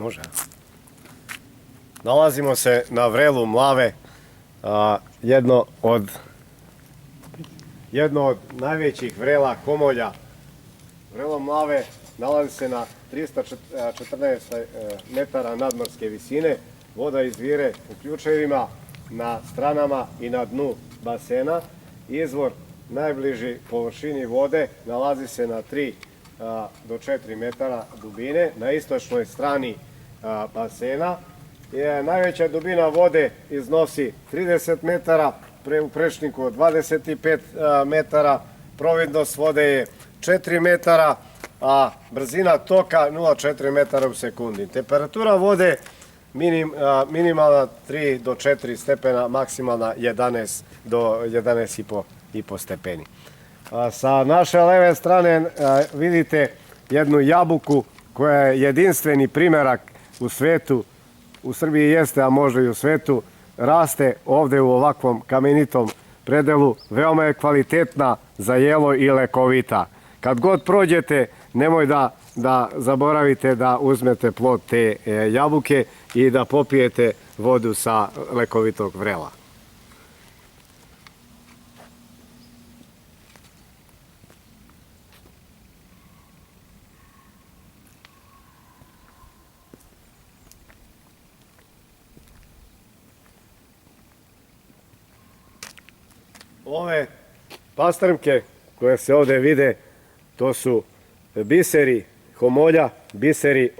Može. Nalazimo se na vrelu Mlave, jedno od najvećih vrela Homolja. Vrelo Mlave nalazi se na 314 metara nadmorske visine. Voda izvire u ključevima na stranama i na dnu basena. Izvor najbliži površini vode nalazi se na 3 do 4 metara dubine na istočnoj strani basena. Najveća dubina vode iznosi 30 metara, u prečniku 25 metara, providnost vode je 4 metara, a brzina toka 0,4 metara u sekundi. Temperatura vode minimalna 3 do 4 stepena, maksimalna 11 do 11,5 stepeni. Sa naše leve strane vidite jednu jabuku koja je jedinstveni primerak u svetu, u Srbiji jeste, a možda i u svetu, raste ovde u ovakvom kamenitom predelu, veoma je kvalitetna za jelo i lekovita. Kad god prođete, nemoj da zaboravite da uzmete plod te jabuke i da popijete vodu sa lekovitog vrela. Ove pastrmke koje se ovde vide, to su biseri Homolja, biseri